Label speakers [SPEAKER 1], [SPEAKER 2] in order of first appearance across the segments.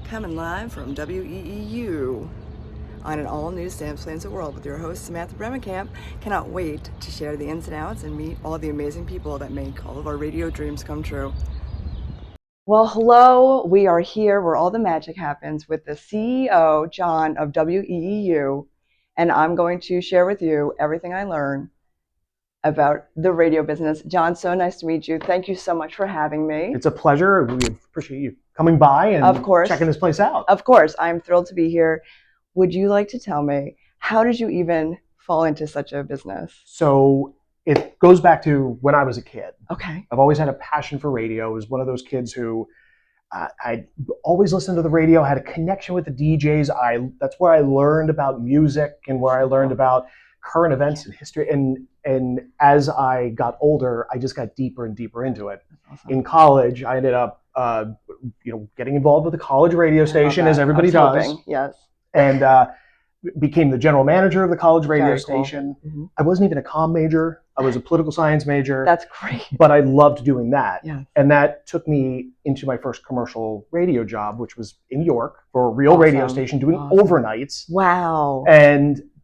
[SPEAKER 1] Coming live from WEEU on an all-new Stamps Plans the World with your host, Samantha Bremekamp. Cannot wait to share the ins and outs and meet all the amazing people that make all of our radio dreams come true. Well, hello. We are here where all the magic happens with the CEO, John, of WEEU, and I'm going to share with you everything I learned about the radio business. John, so nice to meet you. Thank you so much for having me.
[SPEAKER 2] It's a pleasure. We appreciate you coming by and
[SPEAKER 1] of course,
[SPEAKER 2] checking this place out.
[SPEAKER 1] Of course. I'm thrilled to be here. Would you like to tell me, how did you even fall into such a business?
[SPEAKER 2] So it goes back to when I was a kid.
[SPEAKER 1] Okay.
[SPEAKER 2] I've always had a passion for radio. I was one of those kids who I always listened to the radio, had a connection with the DJs. That's where I learned about music and where I learned about current events and history. And as I got older, I just got deeper and deeper into it.
[SPEAKER 1] Awesome.
[SPEAKER 2] In college, I ended up getting involved with the college radio station, as everybody does.
[SPEAKER 1] Hoping. Yes.
[SPEAKER 2] And became the general manager of the college radio station.
[SPEAKER 1] Cool. Mm-hmm.
[SPEAKER 2] I wasn't even a comm major. I was a political science major.
[SPEAKER 1] That's great.
[SPEAKER 2] But I loved doing that.
[SPEAKER 1] Yeah.
[SPEAKER 2] And that took me into my first commercial radio job, which was in York for a real radio station doing overnights.
[SPEAKER 1] Wow.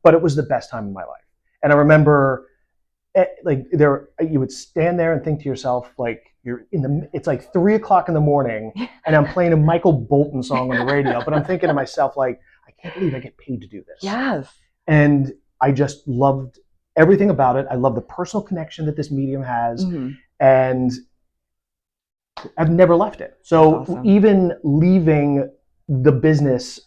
[SPEAKER 2] But it was the best time of my life. And I remember you would stand there and think to yourself, like, it's like 3:00 in the morning and I'm playing a Michael Bolton song on the radio, but I'm thinking to myself, like, I can't believe I get paid to do this.
[SPEAKER 1] Yes.
[SPEAKER 2] And I just loved everything about it. I love the personal connection that this medium has, and I've never left it. So even leaving the business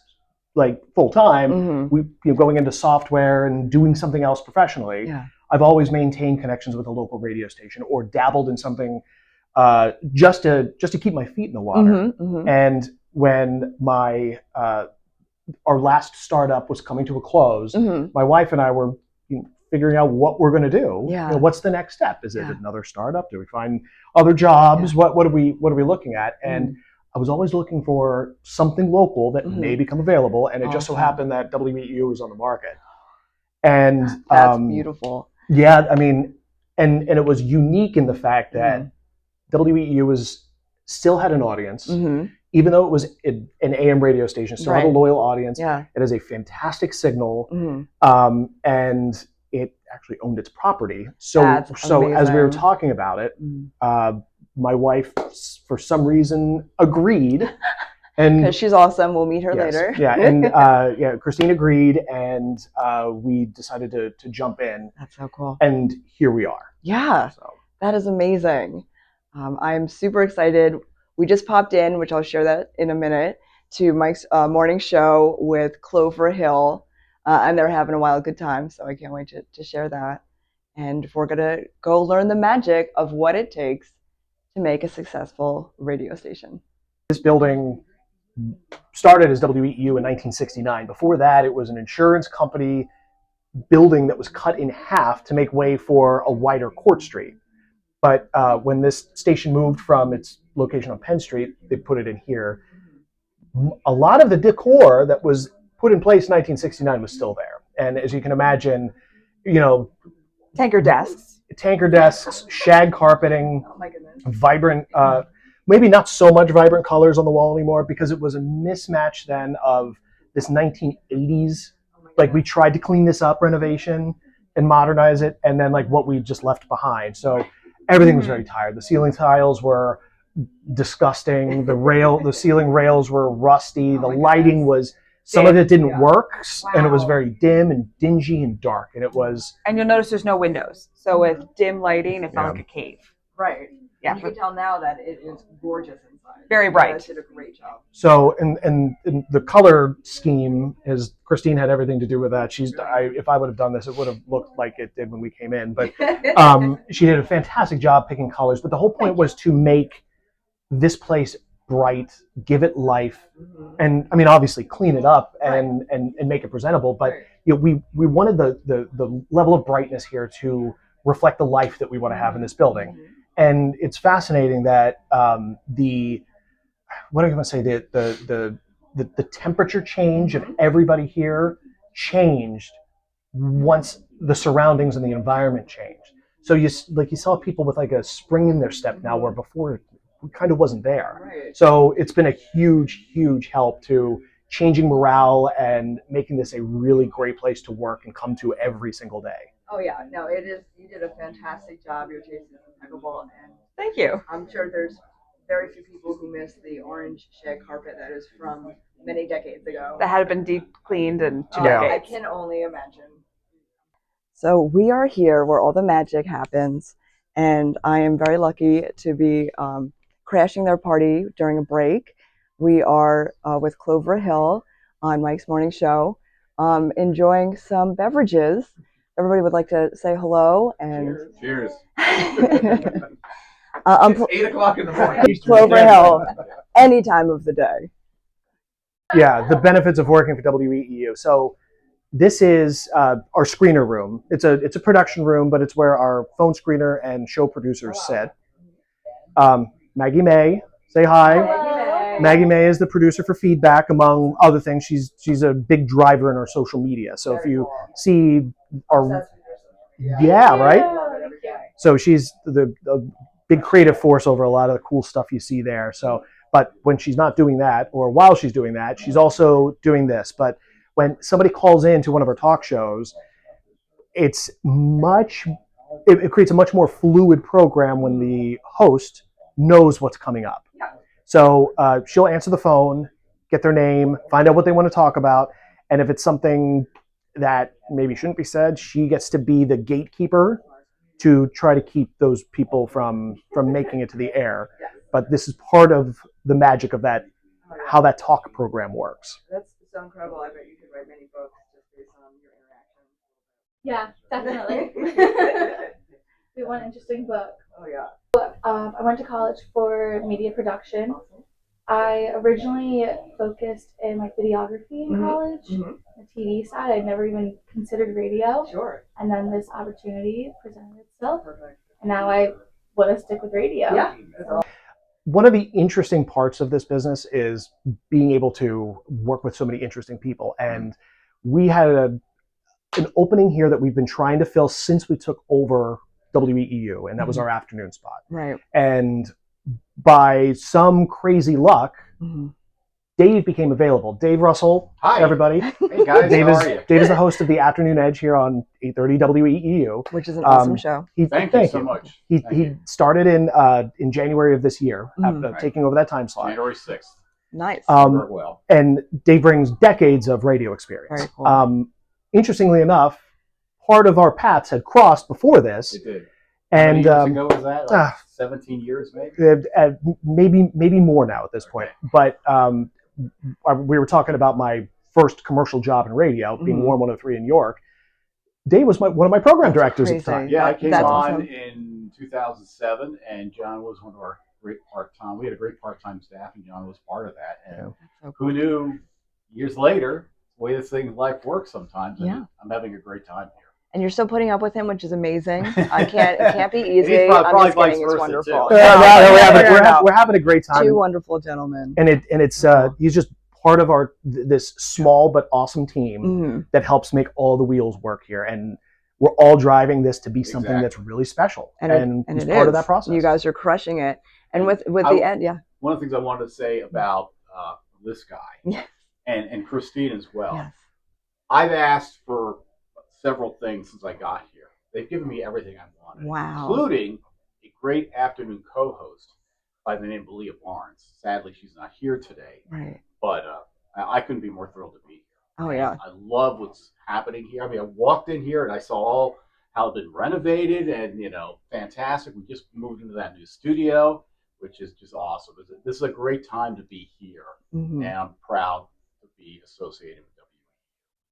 [SPEAKER 2] like full time, going into software and doing something else professionally, I've always maintained connections with a local radio station or dabbled in something just to keep my feet in the water. And when our last startup was coming to a close, my wife and I were figuring out what we're going to do.
[SPEAKER 1] Yeah.
[SPEAKER 2] What's the next step? Is it another startup? Do we find other jobs?
[SPEAKER 1] Yeah.
[SPEAKER 2] What are we looking at? And I was always looking for something local that may become available, and it just so happened that WEEU was on the market. And
[SPEAKER 1] that's beautiful.
[SPEAKER 2] Yeah, I mean, and it was unique in the fact that WEEU still had an audience, even though it was an AM radio station, still had a loyal audience.
[SPEAKER 1] Yeah.
[SPEAKER 2] It has a fantastic signal, and it actually owned its property. So as we were talking about it, my wife, for some reason, agreed. And
[SPEAKER 1] because she's awesome, we'll meet her later.
[SPEAKER 2] Yeah, and Kristine agreed, and we decided to jump in.
[SPEAKER 1] That's so cool.
[SPEAKER 2] And here we are.
[SPEAKER 1] Yeah, that is amazing. I'm super excited. We just popped in, which I'll share that in a minute, to Mike's morning show with Clover Hill, and they're having a wild good time, so I can't wait to share that. And we're going to go learn the magic of what it takes to make a successful radio station.
[SPEAKER 2] This building started as WEEU in 1969. Before that, it was an insurance company building that was cut in half to make way for a wider Court Street. But when this station moved from its location on Penn Street, they put it in here. A lot of the decor that was put in place in 1969 was still there. And as you can imagine,
[SPEAKER 1] tanker desks,
[SPEAKER 2] shag carpeting,
[SPEAKER 1] oh my goodness,
[SPEAKER 2] vibrant, maybe not so much vibrant colors on the wall anymore, because it was a mismatch then of this 1980s. Like, we tried to clean this up, renovation, and modernize it, and then like what we just left behind. So everything was very tired. The ceiling tiles were disgusting. The ceiling rails were rusty. The lighting was, some of it didn't work, and it was very dim and dingy and dark. And it was.
[SPEAKER 3] And you'll notice there's no windows. So with dim lighting, it felt like a cave.
[SPEAKER 1] Right.
[SPEAKER 3] Yeah.
[SPEAKER 1] And you can tell now that it is gorgeous inside.
[SPEAKER 3] Very bright.
[SPEAKER 1] She did a great job.
[SPEAKER 2] So, and the color scheme Kristine had everything to do with that. If I would have done this, it would have looked like it did when we came in. But she did a fantastic job picking colors. But the whole point was to make this place bright, give it life, and I mean, obviously clean it up and make it presentable. But we wanted the level of brightness here to reflect the life that we want to have in this building. And it's fascinating that the temperature change of everybody here changed once the surroundings and the environment changed. So you saw people with like a spring in their step now, where before kind of wasn't there.
[SPEAKER 1] Right.
[SPEAKER 2] So it's been a huge help to changing morale and making this a really great place to work and come to every single day.
[SPEAKER 1] Oh yeah, no, it is. You did a fantastic job. Your taste is impeccable, and
[SPEAKER 3] Thank you.
[SPEAKER 1] I'm sure there's very few people who miss the orange shag carpet that is from many decades ago.
[SPEAKER 3] That had been deep cleaned in 2
[SPEAKER 2] Yeah.
[SPEAKER 1] I
[SPEAKER 3] decades.
[SPEAKER 1] can only imagine. So we are here where all the magic happens, and I am very lucky to be crashing their party during a break. We are with Clover Hill on Mike's Morning Show, enjoying some beverages. Everybody would like to say hello and
[SPEAKER 4] Cheers.
[SPEAKER 1] it's
[SPEAKER 4] 8 o'clock in the morning.
[SPEAKER 1] Clover Hill, any time of the day.
[SPEAKER 2] Yeah, the benefits of working for WEEU. So this is our screener room. It's a production room, but it's where our phone screener and show producers sit. Maggie May, say hi.
[SPEAKER 1] Hello.
[SPEAKER 2] Maggie May is the producer for feedback, among other things. She's a big driver in our social media. So if you see our right. So she's the big creative force over a lot of the cool stuff you see there. So, but when she's not doing that, or while she's doing that, she's also doing this. But when somebody calls in to one of our talk shows, it creates a much more fluid program when the host knows what's coming up. So she'll answer the phone, get their name, find out what they want to talk about, and if it's something that maybe shouldn't be said, she gets to be the gatekeeper to try to keep those people from making it to the air. But this is part of the magic of that, how that talk program works.
[SPEAKER 1] That's so incredible. I bet you could write many books just based on your interactions.
[SPEAKER 5] Yeah, definitely. We want an interesting book.
[SPEAKER 1] Oh yeah.
[SPEAKER 5] I went to college for media production. I originally focused in like videography in college, the TV side. I'd never even considered radio.
[SPEAKER 1] Sure.
[SPEAKER 5] And then this opportunity presented itself,
[SPEAKER 1] Perfect.
[SPEAKER 5] and now I want to stick with radio.
[SPEAKER 1] Yeah.
[SPEAKER 2] One of the interesting parts of this business is being able to work with so many interesting people. And we had an opening here that we've been trying to fill since we took over WEEU, and that was our afternoon spot.
[SPEAKER 1] Right.
[SPEAKER 2] And by some crazy luck, Dave became available. Dave Russell,
[SPEAKER 4] Hi.
[SPEAKER 2] Everybody.
[SPEAKER 4] Hey guys,
[SPEAKER 2] Dave
[SPEAKER 4] how
[SPEAKER 2] is
[SPEAKER 4] are you?
[SPEAKER 2] Dave is the host of the Afternoon Edge here on 830 WEEU.
[SPEAKER 1] Which is an awesome show.
[SPEAKER 4] Thank you so much.
[SPEAKER 2] He started in January of this year, taking over that time slot.
[SPEAKER 4] January 6th.
[SPEAKER 1] Nice.
[SPEAKER 4] Worked well.
[SPEAKER 2] And Dave brings decades of radio experience.
[SPEAKER 1] Very cool.
[SPEAKER 2] Interestingly enough, part of our paths had crossed before this.
[SPEAKER 4] It did.
[SPEAKER 2] And
[SPEAKER 4] How many years ago was that? Like 17 years maybe?
[SPEAKER 2] maybe more now at this point. But we were talking about my first commercial job in radio, being Warm 103 in New York. Dave was one of my program directors at the time.
[SPEAKER 4] Yeah, I came on
[SPEAKER 1] awesome.
[SPEAKER 4] in 2007, and John was one of our great part-time. We had a great part-time staff, and John was part of that. And
[SPEAKER 1] So
[SPEAKER 4] who knew years later, the way this thing life works sometimes, and
[SPEAKER 1] Yeah.
[SPEAKER 4] I'm having a great time here.
[SPEAKER 1] And you're still putting up with him, which is amazing. It can't be easy.
[SPEAKER 4] He's probably
[SPEAKER 1] I'm just
[SPEAKER 4] vice
[SPEAKER 1] kidding. It's
[SPEAKER 4] versa,
[SPEAKER 1] wonderful.
[SPEAKER 4] too.
[SPEAKER 2] We're having a great time.
[SPEAKER 1] Two wonderful gentlemen.
[SPEAKER 2] And it's he's just part of this small but awesome team that helps make all the wheels work here. And we're all driving this to be something that's really special. And he's part of that process.
[SPEAKER 1] You guys are crushing it. And with the end,
[SPEAKER 4] One of the things I wanted to say about this guy and Kristine as well.
[SPEAKER 1] Yes.
[SPEAKER 4] I've asked for several things since I got here. They've given me everything I wanted,
[SPEAKER 1] Wow.
[SPEAKER 4] including a great afternoon co-host by the name of Leah Barnes. Sadly, she's not here today,
[SPEAKER 1] Right.
[SPEAKER 4] but I couldn't be more thrilled to be here.
[SPEAKER 1] Oh yeah.
[SPEAKER 4] I love what's happening here. I mean, I walked in here and I saw how it's been renovated and, fantastic. We just moved into that new studio, which is just awesome. This is a great time to be here, and I'm proud to be associated with WEEU.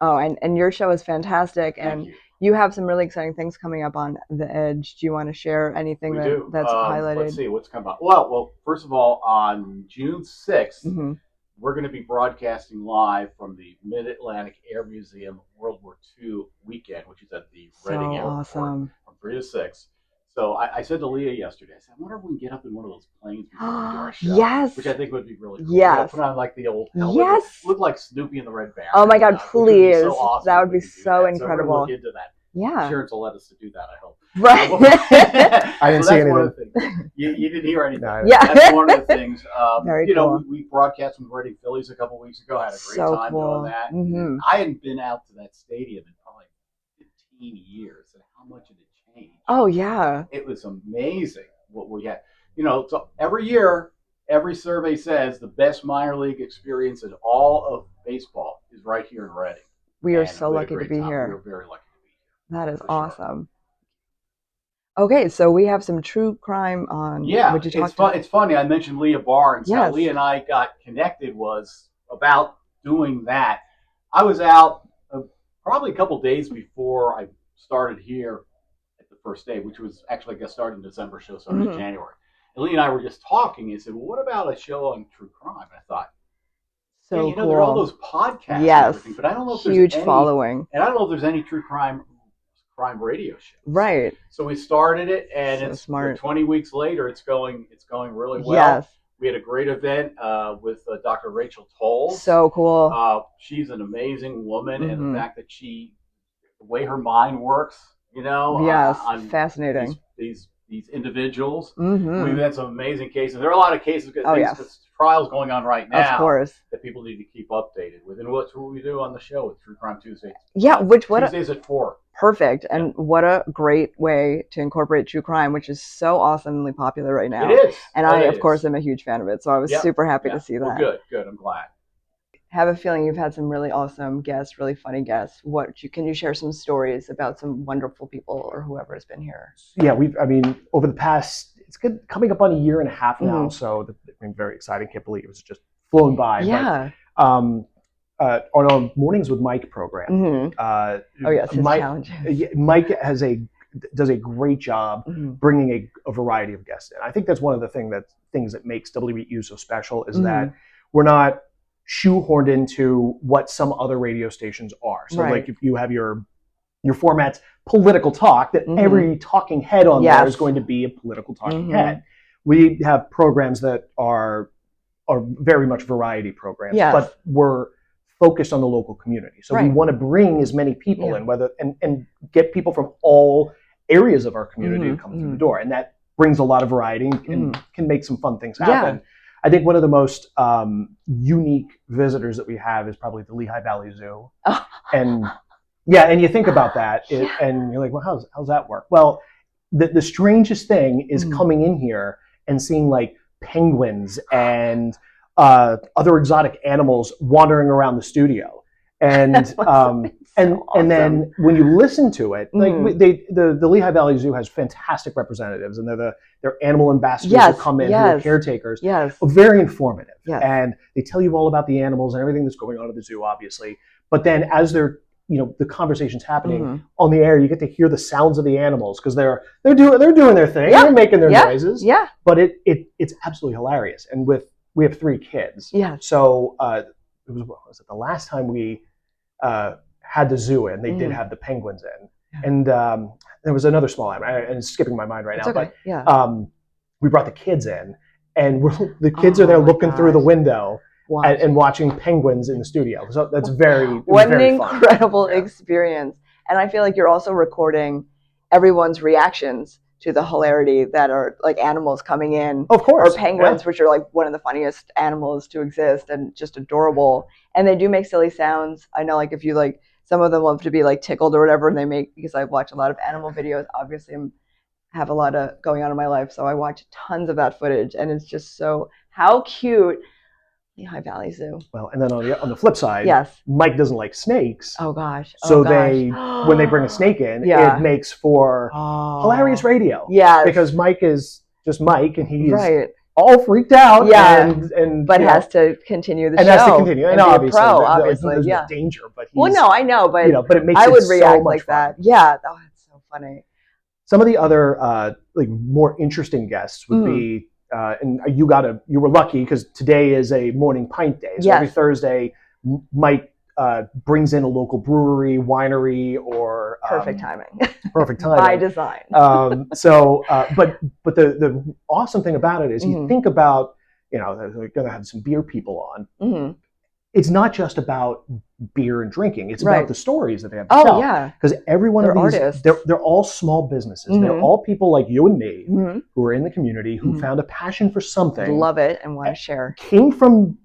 [SPEAKER 1] Oh, and your show is fantastic,
[SPEAKER 4] Thank
[SPEAKER 1] and
[SPEAKER 4] you.
[SPEAKER 1] you have some really exciting things coming up on The Edge. Do you want to share anything
[SPEAKER 4] We do.
[SPEAKER 1] that's highlighted?
[SPEAKER 4] Let's see what's coming up. Well, first of all, on June 6th, we're going to be broadcasting live from the Mid-Atlantic Air Museum World War II weekend, which is at the Reading Airport
[SPEAKER 1] awesome.
[SPEAKER 4] from 3 to 6. So I said to Leah yesterday, I said, I wonder if we can get up in one of those planes before we do our show.
[SPEAKER 1] Yes.
[SPEAKER 4] Which I think would be really cool.
[SPEAKER 1] Yes.
[SPEAKER 4] Put on like the old helmet.
[SPEAKER 1] Yes.
[SPEAKER 4] Look like Snoopy and the Red Baron.
[SPEAKER 1] Oh my God,
[SPEAKER 4] which would be
[SPEAKER 1] please.
[SPEAKER 4] so awesome
[SPEAKER 1] That
[SPEAKER 4] if
[SPEAKER 1] would
[SPEAKER 4] we
[SPEAKER 1] be
[SPEAKER 4] could do
[SPEAKER 1] so
[SPEAKER 4] that. So we're
[SPEAKER 1] incredible.
[SPEAKER 4] gonna look into that.
[SPEAKER 3] Yeah.
[SPEAKER 4] Insurance will let us to do that, I hope.
[SPEAKER 3] Right.
[SPEAKER 2] I didn't
[SPEAKER 4] So
[SPEAKER 2] see
[SPEAKER 4] that's one of
[SPEAKER 2] anything.
[SPEAKER 4] the things. You didn't hear anything.
[SPEAKER 2] No,
[SPEAKER 3] Yeah.
[SPEAKER 4] That's one of the things.
[SPEAKER 3] Very
[SPEAKER 4] you know,
[SPEAKER 3] cool.
[SPEAKER 4] we broadcast from Reading Phillies a couple weeks ago. Had a great
[SPEAKER 3] So
[SPEAKER 4] time
[SPEAKER 3] cool.
[SPEAKER 4] doing that.
[SPEAKER 3] Mhm.
[SPEAKER 4] I hadn't been out to that stadium in probably 15 years, and how much it had changed.
[SPEAKER 3] Oh yeah.
[SPEAKER 4] It was amazing what we had. You know, so every year, every survey says the best minor league experience in all of baseball is right here in Reading.
[SPEAKER 3] We are
[SPEAKER 4] And
[SPEAKER 3] so
[SPEAKER 4] we had a
[SPEAKER 3] lucky to
[SPEAKER 4] great
[SPEAKER 3] be
[SPEAKER 4] time. We
[SPEAKER 3] here.
[SPEAKER 4] were very lucky to be here.
[SPEAKER 3] That is
[SPEAKER 4] For sure.
[SPEAKER 3] awesome. Okay, so we have some true crime on.
[SPEAKER 4] Yeah,
[SPEAKER 3] Would you talk
[SPEAKER 4] it's fun. It's funny. I mentioned Leah Barnes. How
[SPEAKER 3] Yes.
[SPEAKER 4] Leah and I got connected was about doing that. I was out probably a couple days before I started here at the first day, which was actually, I guess, started in December. Show started in January. And Leah and I were just talking. And said, "Well, what about a show on true crime?" And I thought,
[SPEAKER 3] So
[SPEAKER 4] yeah, you know,
[SPEAKER 3] cool.
[SPEAKER 4] there are all those podcasts and
[SPEAKER 3] Yes.
[SPEAKER 4] everything, but I don't know if
[SPEAKER 3] Huge
[SPEAKER 4] there's any,
[SPEAKER 3] following.
[SPEAKER 4] and I don't know if there's any true crime radio shows.
[SPEAKER 3] Right.
[SPEAKER 4] So we started it, and
[SPEAKER 3] So
[SPEAKER 4] it's
[SPEAKER 3] smart.
[SPEAKER 4] 20 weeks later. It's going really well.
[SPEAKER 3] Yes.
[SPEAKER 4] We had a great event with Dr. Rachel Tolles.
[SPEAKER 3] So cool.
[SPEAKER 4] She's an amazing woman, and the fact that the way her mind works, you know,
[SPEAKER 3] Yes.
[SPEAKER 4] on
[SPEAKER 3] Fascinating.
[SPEAKER 4] these individuals.
[SPEAKER 3] Mm-hmm.
[SPEAKER 4] We've had some amazing cases. There are a lot of cases, trials going on right now.
[SPEAKER 3] Of course.
[SPEAKER 4] That people need to keep updated with. And what's what we do on the show with True Crime Tuesdays.
[SPEAKER 3] Yeah,
[SPEAKER 4] Tuesdays at 4.
[SPEAKER 3] Perfect. And what a great way to incorporate true crime, which is so awesomely popular right now.
[SPEAKER 4] It is.
[SPEAKER 3] And I, of course, am a huge fan of it. So I was super happy to see that.
[SPEAKER 4] Well, good. I'm glad.
[SPEAKER 3] Have a feeling you've had some really awesome guests, really funny guests. Can you share some stories about some wonderful people or whoever has been here?
[SPEAKER 2] Yeah, over the past, it's good coming up on a year and a half now. So very exciting. Can't believe it's just flown by.
[SPEAKER 3] Yeah.
[SPEAKER 2] But, on our Mornings with Mike program.
[SPEAKER 3] His challenges.
[SPEAKER 2] Mike does a great job bringing a variety of guests in. I think that's one of the things that makes WEEU so special is that we're not shoehorned into what some other radio stations are. So like if you have your format's political talk, that every talking head on there is going to be a political talking head. We have programs that are very much variety programs, but we're focused on the local community. So we want to bring as many people in, and get people from all areas of our community to come through the door. And that brings a lot of variety and can make some fun things happen. I think one of the most unique visitors that we have is probably the Lehigh Valley Zoo. And you think about that and you're like, well, how's that work? Well, the strangest thing is coming in here and seeing like penguins and other exotic animals wandering around the studio. And and then when you listen to it, like the Lehigh Valley Zoo has fantastic representatives, and they're animal ambassadors who come in, who are caretakers. Yes. Very informative. Yes. And they tell you all about the animals and everything that's going on at the zoo, obviously. But then as the conversation's happening on the air, you get to hear the sounds of the animals because they're doing their thing, they're making their noises. Yeah. But it's absolutely hilarious. And we have 3 kids. Yeah. So was it the last time we had the zoo in? They did have the penguins in, and there was another small animal, and it's skipping my mind right now. Okay. But we brought the kids in, and the kids are there looking through the window and watching penguins in the studio. So that's what an
[SPEAKER 3] incredible experience. And I feel like you're also recording everyone's reactions to the hilarity that are like animals coming in,
[SPEAKER 2] of course,
[SPEAKER 3] or penguins, which are like one of the funniest animals to exist and just adorable. And they do make silly sounds. I know, like if you like, some of them love to be like tickled or whatever, and because I watch a lot of animal videos. Obviously, I have a lot of going on in my life, so I watch tons of that footage, and it's just how cute. Lehigh Valley Zoo.
[SPEAKER 2] Well, and then on the flip side, Mike doesn't like snakes.
[SPEAKER 3] Oh gosh.
[SPEAKER 2] So when they bring a snake in, it makes for hilarious radio. Yeah. Because Mike is just Mike, and he's all freaked out.
[SPEAKER 3] Yeah. But has to continue the show.
[SPEAKER 2] And has to continue. And obviously,
[SPEAKER 3] obviously,
[SPEAKER 2] there's no danger, but
[SPEAKER 3] I know, but
[SPEAKER 2] but it makes
[SPEAKER 3] I would
[SPEAKER 2] so
[SPEAKER 3] react
[SPEAKER 2] much
[SPEAKER 3] like
[SPEAKER 2] fun.
[SPEAKER 3] that. Yeah. Oh, that's so funny.
[SPEAKER 2] Some of the other more interesting guests would be. And you were lucky because today is a morning pint day. So every Thursday, Mike brings in a local brewery, winery, or
[SPEAKER 3] perfect timing.
[SPEAKER 2] Perfect timing
[SPEAKER 3] by design.
[SPEAKER 2] But the awesome thing about it is you think about they're going to have some beer people on. it's not just about beer and drinking. It's
[SPEAKER 3] Right.
[SPEAKER 2] about the stories that they have to
[SPEAKER 3] Oh
[SPEAKER 2] tell.
[SPEAKER 3] yeah.
[SPEAKER 2] Because every one of
[SPEAKER 3] They're
[SPEAKER 2] these,
[SPEAKER 3] artists.
[SPEAKER 2] they're all small businesses. They're
[SPEAKER 3] Mhm.
[SPEAKER 2] all people like you and me
[SPEAKER 3] Mhm.
[SPEAKER 2] who are in the community, who
[SPEAKER 3] Mhm.
[SPEAKER 2] found a passion for something,
[SPEAKER 3] Love it and want to share.
[SPEAKER 2] came from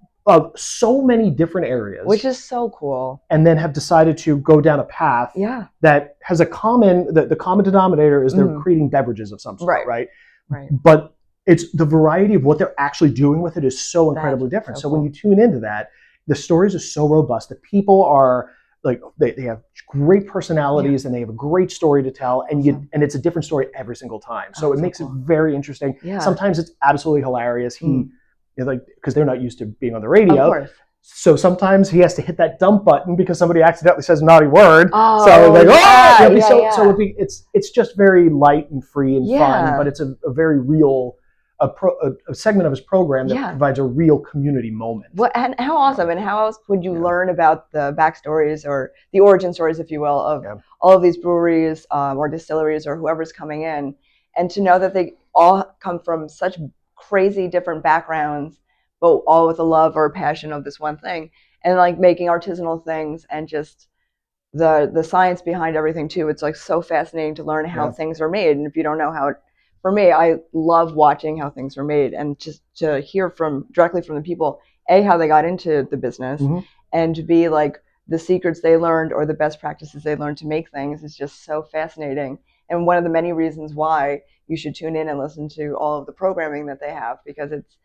[SPEAKER 2] so many different areas,
[SPEAKER 3] Which is so cool.
[SPEAKER 2] and then have decided to go down a path
[SPEAKER 3] Yeah.
[SPEAKER 2] that has a common, the common denominator is they're
[SPEAKER 3] Mhm.
[SPEAKER 2] creating beverages of some sort,
[SPEAKER 3] Right.
[SPEAKER 2] right? But it's the variety of what they're actually doing with it is so incredibly
[SPEAKER 3] That's
[SPEAKER 2] different.
[SPEAKER 3] so
[SPEAKER 2] So when
[SPEAKER 3] cool.
[SPEAKER 2] you tune into that, the stories are so robust. The people are like, they have great personalities and they have a great story to tell, and
[SPEAKER 3] Awesome.
[SPEAKER 2] and it's a different story every single time. So
[SPEAKER 3] Oh,
[SPEAKER 2] it
[SPEAKER 3] so
[SPEAKER 2] makes
[SPEAKER 3] cool.
[SPEAKER 2] it very interesting.
[SPEAKER 3] Yeah.
[SPEAKER 2] Sometimes it's absolutely hilarious.
[SPEAKER 3] Mm.
[SPEAKER 2] Like, because they're not used to being on the
[SPEAKER 3] Of
[SPEAKER 2] radio.
[SPEAKER 3] course.
[SPEAKER 2] So sometimes he has to hit that dump button because somebody accidentally says a naughty word.
[SPEAKER 3] Oh,
[SPEAKER 2] so like,
[SPEAKER 3] yeah,
[SPEAKER 2] it'll be
[SPEAKER 3] yeah,
[SPEAKER 2] so
[SPEAKER 3] yeah.
[SPEAKER 2] so it'll be, it's just very light and free and
[SPEAKER 3] Yeah.
[SPEAKER 2] fun, but it's a very real a segment of his program that
[SPEAKER 3] Yeah.
[SPEAKER 2] provides a real community moment.
[SPEAKER 3] What and how awesome! And how else would you
[SPEAKER 2] Yeah.
[SPEAKER 3] learn about the backstories or the origin stories, if you will, of
[SPEAKER 2] Yeah.
[SPEAKER 3] all of these breweries or distilleries or whoever's coming in, and to know that they all come from such crazy different backgrounds, but all with a love or a passion of this one thing, and like making artisanal things and just the science behind everything too. It's like so fascinating to learn how
[SPEAKER 2] Yeah.
[SPEAKER 3] things are made, and if you don't know how it. For me, I love watching how things are made and just to hear directly from the people, how they got into the business,
[SPEAKER 2] Mhm.
[SPEAKER 3] and to be like the secrets they learned or the best practices they learned to make things is just so fascinating. And one of the many reasons why you should tune in and listen to all of the programming that they have, because it's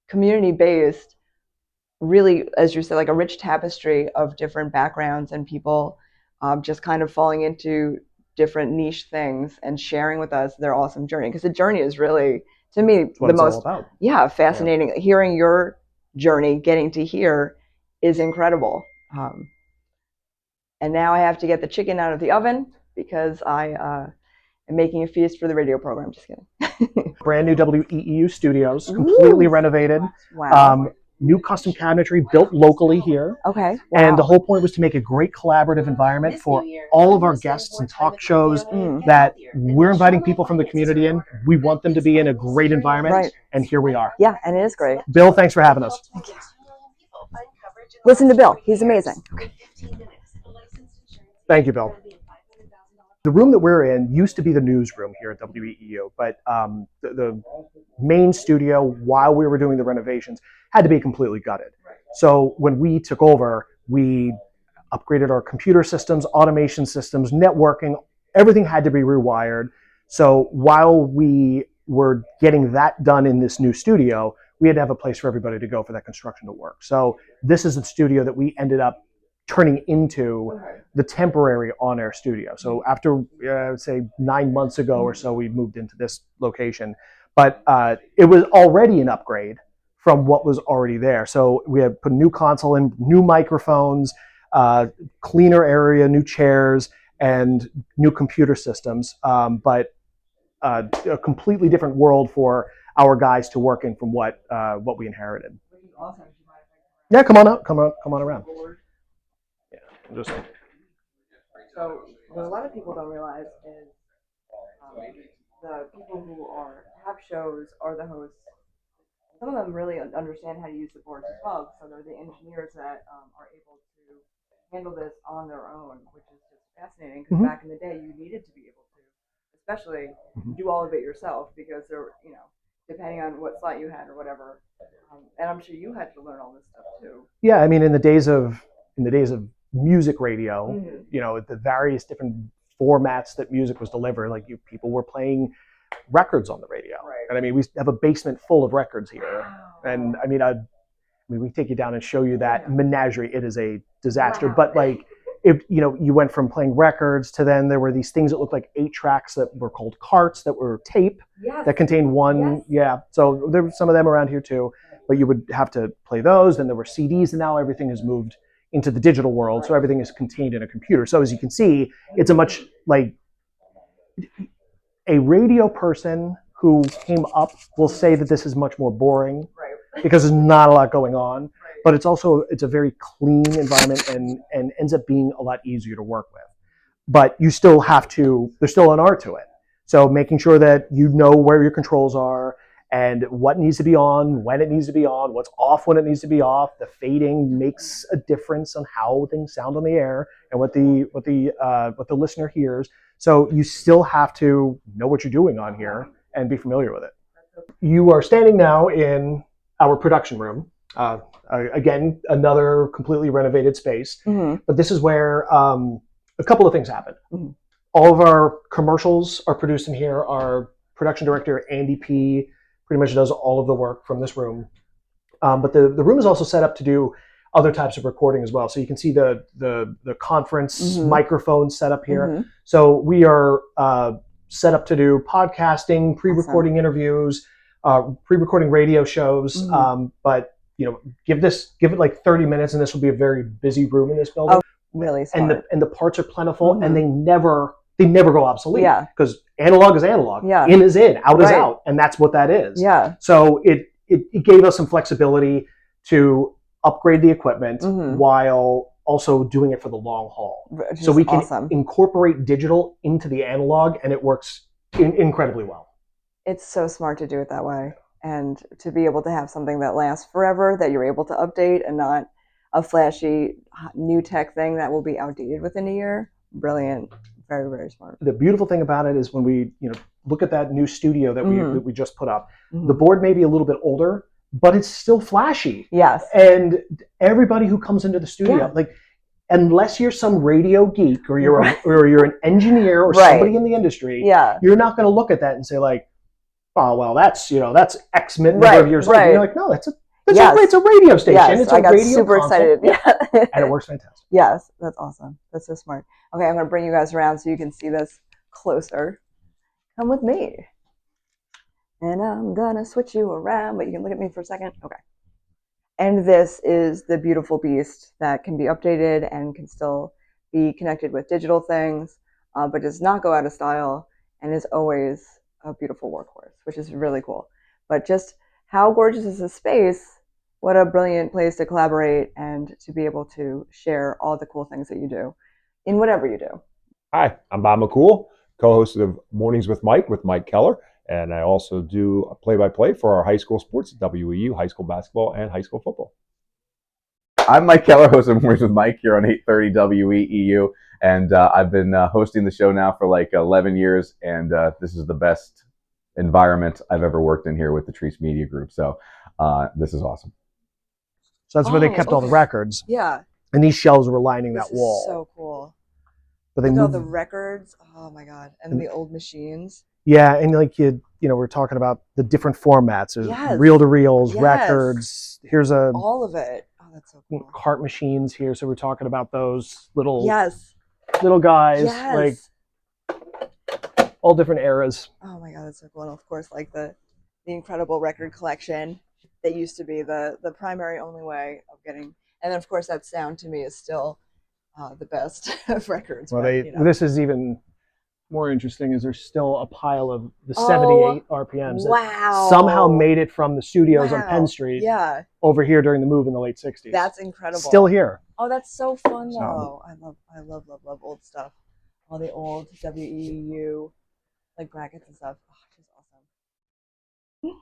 [SPEAKER 3] community based, really, as you said, like a rich tapestry of different backgrounds and people just kind of falling into different niche things and sharing with us their awesome journey, because the journey is really, to me,
[SPEAKER 2] That's what
[SPEAKER 3] the
[SPEAKER 2] it's all
[SPEAKER 3] most
[SPEAKER 2] about.
[SPEAKER 3] fascinating. Hearing your journey, getting to hear, is incredible. And now I have to get the chicken out of the oven because I am making a feast for the radio program. Just kidding.
[SPEAKER 2] Brand new WEEU studios, completely renovated.
[SPEAKER 3] Wow.
[SPEAKER 2] New custom cabinetry built locally here.
[SPEAKER 3] Okay.
[SPEAKER 2] And the
[SPEAKER 3] Wow.
[SPEAKER 2] whole point was to make a great collaborative environment for all of our guests and talk shows that we're inviting people from the community in. We want them to be in a great environment.
[SPEAKER 3] Right.
[SPEAKER 2] And here we are.
[SPEAKER 3] Yeah, and it is great.
[SPEAKER 2] Bill, thanks for having us.
[SPEAKER 3] Listen to Bill. He's amazing.
[SPEAKER 2] Thank you, Bill. The room that we're in used to be the newsroom here at WEEU, but the main studio, while we were doing the renovations, had to be completely gutted. So when we took over, we upgraded our computer systems, automation systems, networking, everything had to be rewired. So while we were getting that done in this new studio, we had to have a place for everybody to go for that construction to work. So this is the studio that we ended up turning into the temporary on-air studio. So after, I would say 9 months ago or so, we moved into this location. But it was already an upgrade from what was already there. So we had put a new console in, new microphones, cleaner area, new chairs, and new computer systems. But a completely different world for our guys to work in from what we inherited. Yeah, come on up, come on around. Yeah,
[SPEAKER 3] So what a lot of people don't realize is the people who have shows are the hosts. Some of them really understand how to use the boards as well. So they're the engineers that are able to handle this on their own, which is just fascinating. Because back in the day, you needed to be able to, especially do all of it yourself, because there, depending on what slot you had or whatever. And I'm sure you had to learn all this stuff too.
[SPEAKER 2] Yeah, I mean, in the days of music radio, the various different formats that music was delivered, like people were playing records on the radio.
[SPEAKER 3] Right.
[SPEAKER 2] And I mean, we have a basement full of records here. And I mean, we take you down and show you that menagerie. It is a disaster.
[SPEAKER 3] Wow.
[SPEAKER 2] But like, if you went from playing records to then there were these things that looked like 8 tracks that were called carts that were tape that contained one.
[SPEAKER 3] Yes.
[SPEAKER 2] Yeah. So there were some of them around here too, but you would have to play those. Then there were CDs, and now everything has moved into the digital world. So everything is contained in a computer. So as you can see, it's a much like a radio person who came up will say that this is much more boring because there's not a lot going on, but it's a very clean environment and ends up being a lot easier to work with. But you still there's still an art to it. So making sure that you know where your controls are and what needs to be on, when it needs to be on, what's off when it needs to be off. The fading makes a difference on how things sound on the air and what the listener hears. So you still have to know what you're doing on here and be familiar with it. You are standing now in our production room. Again, another completely renovated space. But this is where a couple of things happen. All of our commercials are produced in here. Our production director, Andy P., pretty much does all of the work from this room. But the room is also set up to do other types of recording as well. So you can see the conference microphone set up here. So we are set up to do podcasting, pre-recording interviews, pre-recording radio shows. But give it like 30 minutes, and this will be a very busy room in this building.
[SPEAKER 3] Oh, really smart.
[SPEAKER 2] And the parts are plentiful, and they never go obsolete.
[SPEAKER 3] Yeah.
[SPEAKER 2] Because analog is analog.
[SPEAKER 3] Yeah.
[SPEAKER 2] In is in, out is out, and that's what that is.
[SPEAKER 3] Yeah.
[SPEAKER 2] So it gave us some flexibility to upgrade the equipment while also doing it for the long haul. So we can incorporate digital into the analog, and it works incredibly well.
[SPEAKER 3] It's so smart to do it that way, and to be able to have something that lasts forever, that you're able to update, and not a flashy new tech thing that will be outdated within a year. Brilliant. Very, very smart.
[SPEAKER 2] The beautiful thing about it is when we look at that new studio that we just put up, the board may be a little bit older, but it's still flashy.
[SPEAKER 3] Yes.
[SPEAKER 2] And everybody who comes into the studio, like, unless you're some radio geek or you're an engineer or somebody in the industry, you're not going to look at that and say like, oh well, that's X number of years old. You're like, no, it's a radio station.
[SPEAKER 3] Yes,
[SPEAKER 2] it's a
[SPEAKER 3] I got
[SPEAKER 2] radio
[SPEAKER 3] super
[SPEAKER 2] console.
[SPEAKER 3] excited.
[SPEAKER 2] And it works fantastic.
[SPEAKER 3] Yes, that's awesome. That's so smart. Okay, I'm going to bring you guys around so you can see this closer. Come with me. And I'm going to switch you around, but you can look at me for a second. Okay. And this is the beautiful beast that can be updated and can still be connected with digital things, but does not go out of style and is always a beautiful workhorse, which is really cool. But just how gorgeous is this space? What a brilliant place to collaborate and to be able to share all the cool things that you do in whatever you do.
[SPEAKER 6] Hi, I'm Bob McCool, co-host of Mornings with Mike Keller, and I also do a play-by-play for our high school sports, WEU, high school basketball and high school football.
[SPEAKER 7] I'm Mike Keller, host of Mornings with Mike here on 830 WEEU, and I've been hosting the show now for like 11 years, and this is the best environment I've ever worked in here with the Treese Media Group, so this is awesome.
[SPEAKER 2] So that's where they kept all the records.
[SPEAKER 3] Yeah.
[SPEAKER 2] And these shelves were lining that wall.
[SPEAKER 3] Is so cool.
[SPEAKER 2] But they
[SPEAKER 3] Look at all
[SPEAKER 2] moved
[SPEAKER 3] the records. Oh my God. And the old machines.
[SPEAKER 2] Yeah, and like we're talking about the different formats. There's reel-to-reels, records. Here's
[SPEAKER 3] all of it. Oh, that's so cool.
[SPEAKER 2] Cart machines here. So we're talking about those little
[SPEAKER 3] little
[SPEAKER 2] guys, like all different eras.
[SPEAKER 3] Oh my God, that's so cool. And of course, like the incredible record collection that used to be the primary only way of getting. And then of course that sound to me is still the best of records.
[SPEAKER 2] Well,
[SPEAKER 3] but,
[SPEAKER 2] this is even more interesting. Is there's still a pile of the 78 RPMs that somehow made it from the studios on Penn Street over here during the move in the late 60s.
[SPEAKER 3] That's incredible.
[SPEAKER 2] Still here.
[SPEAKER 3] Oh, that's so fun though. I love old stuff. All the old WEU like brackets and stuff. Oh, it's awesome.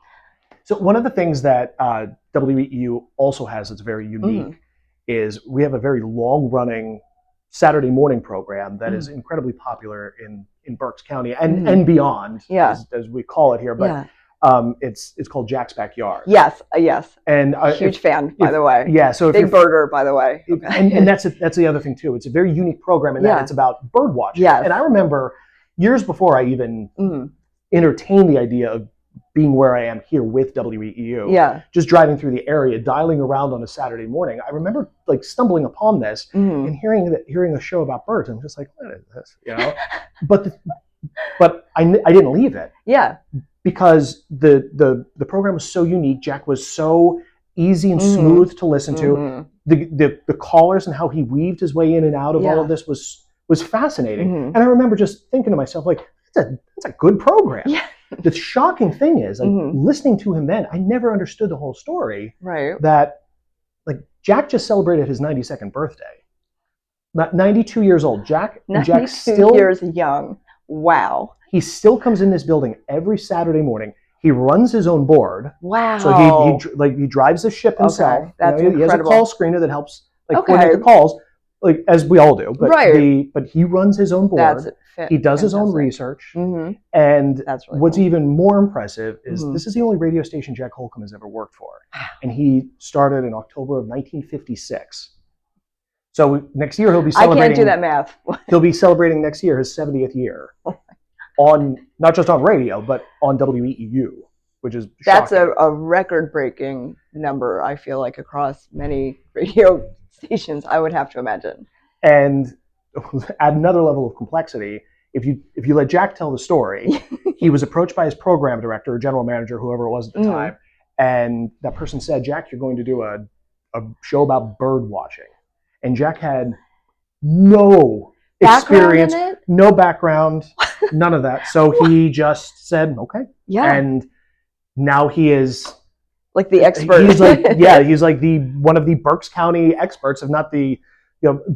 [SPEAKER 2] So one of the things that WEU also has that's very unique is we have a very long-running Saturday morning program that is incredibly popular in Berks County and beyond, as we call it here. But it's called Jack's Backyard.
[SPEAKER 3] Yes, yes.
[SPEAKER 2] And
[SPEAKER 3] huge fan, by the way.
[SPEAKER 2] Yeah, so
[SPEAKER 3] big birder, by the way.
[SPEAKER 2] And that's the other thing too. It's a very unique program in that it's about bird watching.
[SPEAKER 3] Yes.
[SPEAKER 2] And I remember years before I even entertained the idea of being where I am here with WEU, just driving through the area, dialing around on a Saturday morning, I remember like stumbling upon this and hearing a show about birds. I'm just like, what is this? But I didn't leave it. Yeah. Because the program was so unique. Jack was so easy and smooth to listen to. The callers and how he weaved his way in and out of all of this was fascinating. And I remember just thinking to myself, like, that's a good program. Yeah. The shocking thing is, like, listening to him then, I never understood the whole story. Right. That, like, Jack just celebrated his 92nd birthday. 92 years old. Jack still
[SPEAKER 3] 92 years young. Wow.
[SPEAKER 2] He still comes in this building every Saturday morning. He runs his own board.
[SPEAKER 3] Wow.
[SPEAKER 2] So he drives the ship himself.
[SPEAKER 3] Okay, that's
[SPEAKER 2] he has a
[SPEAKER 3] incredible.
[SPEAKER 2] call screener that helps
[SPEAKER 3] Okay.
[SPEAKER 2] coordinate the calls, as we all do. But
[SPEAKER 3] Right.
[SPEAKER 2] but he runs his own board. He does his own research.
[SPEAKER 3] Mm-hmm.
[SPEAKER 2] And
[SPEAKER 3] That's really
[SPEAKER 2] what's
[SPEAKER 3] cool.
[SPEAKER 2] even more impressive is
[SPEAKER 3] Mhm.
[SPEAKER 2] this is the only radio station Jack Holcomb has ever worked for. And he started in October of 1956. So next year he'll be
[SPEAKER 3] I
[SPEAKER 2] celebrating.
[SPEAKER 3] can't do that math.
[SPEAKER 2] He'll be celebrating next year his 70th year on not just on radio, but on WEEU, which is
[SPEAKER 3] That's
[SPEAKER 2] shocking.
[SPEAKER 3] a record-breaking number, I feel like, across many radio stations, I would have to imagine.
[SPEAKER 2] And add another level of complexity. If you let Jack tell the story, he was approached by his program director, or general manager, whoever it was at the time, and that person said, "Jack, you're going to do a show about bird watching." And Jack had no experience, no background, none of that. So he just said, "Okay."
[SPEAKER 3] Yeah.
[SPEAKER 2] And now he is
[SPEAKER 3] like the expert.
[SPEAKER 2] He's like, he's like one of the Berks County experts, if not the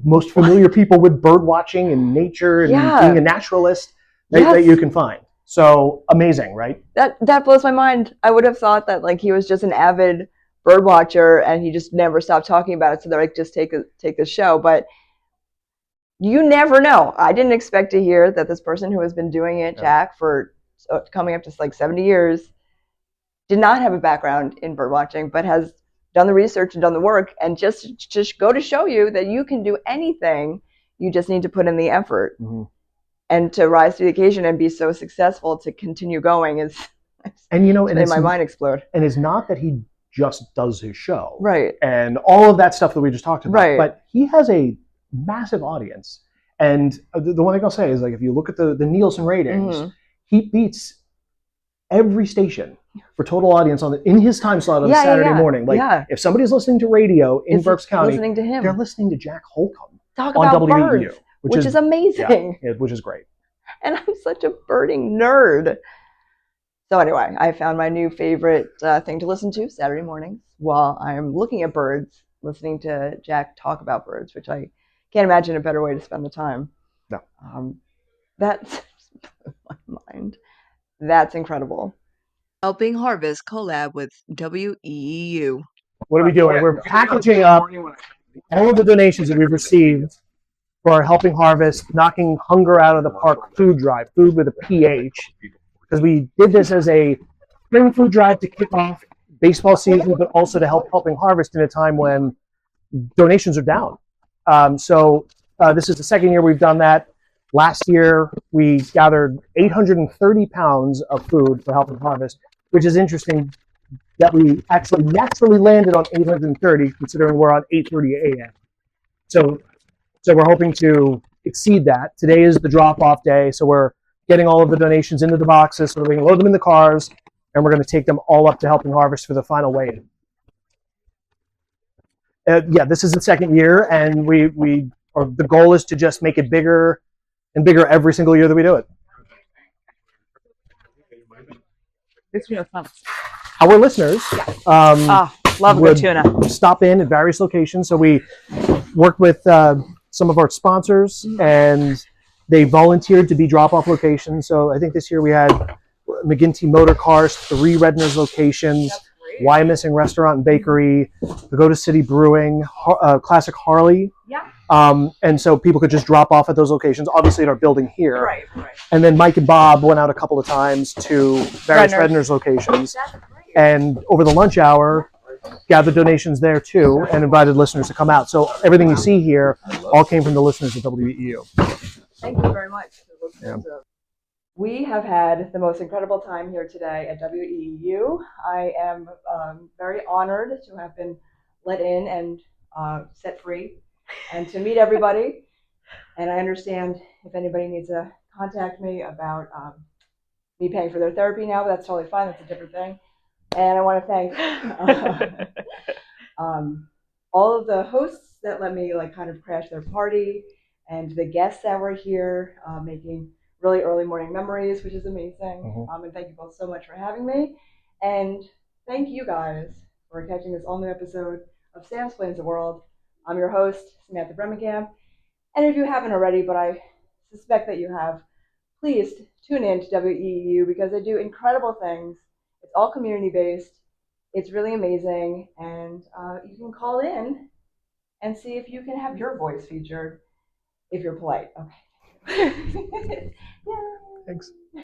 [SPEAKER 2] most familiar people with bird watching and nature and being a naturalist that you can find. So amazing, right?
[SPEAKER 3] That blows my mind. I would have thought that he was just an avid bird watcher and he just never stopped talking about it. So they're like, just take the show. But you never know. I didn't expect to hear that this person who has been doing it, Jack, for coming up to 70 years, did not have a background in bird watching, but has done the research and done the work, and just go to show you that you can do anything. You just need to put in the effort.
[SPEAKER 2] Mm-hmm.
[SPEAKER 3] And to rise to the occasion and be so successful to continue going is,
[SPEAKER 2] and
[SPEAKER 3] made my mind explode.
[SPEAKER 2] And it's not that he just does his show,
[SPEAKER 3] right?
[SPEAKER 2] And all of that stuff that we just talked about,
[SPEAKER 3] right?
[SPEAKER 2] But he has a massive audience. And the one thing I'll say is, if you look at the Nielsen ratings, he beats every station for total audience in his time slot on Saturday morning. If somebody's listening to radio in Berks County,
[SPEAKER 3] listening to him,
[SPEAKER 2] they're listening to Jack Holcomb
[SPEAKER 3] talk
[SPEAKER 2] on
[SPEAKER 3] about
[SPEAKER 2] WEEU,
[SPEAKER 3] birds, which is amazing.
[SPEAKER 2] Yeah, which is great.
[SPEAKER 3] And I'm such a birding nerd. So anyway, I found my new favorite thing to listen to Saturday mornings while I'm looking at birds, listening to Jack talk about birds, which I can't imagine a better way to spend the time.
[SPEAKER 2] No.
[SPEAKER 3] That's my mind. That's incredible.
[SPEAKER 1] Helping Harvest collab with WEEU.
[SPEAKER 2] What are we doing? We're packaging up all of the donations that we've received for our Helping Harvest, knocking hunger out of the park food drive, food with a PH, because we did this as a spring food drive to kick off baseball season, but also to help Helping Harvest in a time when donations are down. So this is the second year we've done that. Last year, we gathered 830 pounds of food for Helping Harvest, which is interesting that we actually naturally landed on 830, considering we're on 8:30 a.m. So we're hoping to exceed that. Today is the drop-off day, so we're getting all of the donations into the boxes so that we can load them in the cars, and we're going to take them all up to Helping Harvest for the final weigh-in. This is the second year, and the goal is to just make it bigger and bigger every single year that we do it. Our listeners
[SPEAKER 3] love good tuna.
[SPEAKER 2] Stop in at various locations. So we worked with some of our sponsors, and they volunteered to be drop-off locations. So I think this year we had McGinty Motor Cars, 3 Redner's locations, Why Missing Restaurant and Bakery, Pagoda City Brewing, Classic Harley.
[SPEAKER 3] Yeah.
[SPEAKER 2] And so people could just drop off at those locations, obviously in our building here.
[SPEAKER 3] Right.
[SPEAKER 2] And then Mike and Bob went out a couple of times to various Redner's locations. And over the lunch hour, gathered donations there too, and invited listeners to come out. So everything you see here all came from the listeners at WEEU.
[SPEAKER 3] Thank you very much. We have had the most incredible time here today at WEEU. I am very honored to have been let in and set free and to meet everybody. And I understand if anybody needs to contact me about me paying for their therapy now, but that's totally fine. That's a different thing. And I want to thank all of the hosts that let me kind of crash their party, and the guests that were here making really early morning memories, which is amazing. And thank you both so much for having me. And thank you guys for catching this all new episode of Sam Explains the World. I'm your host, Samantha Bremekamp. And if you haven't already, but I suspect that you have, please tune in to WEEU because they do incredible things all community based. It's really amazing, and you can call in and see if you can have your voice featured if you're polite. Okay. Yeah.
[SPEAKER 2] Thanks.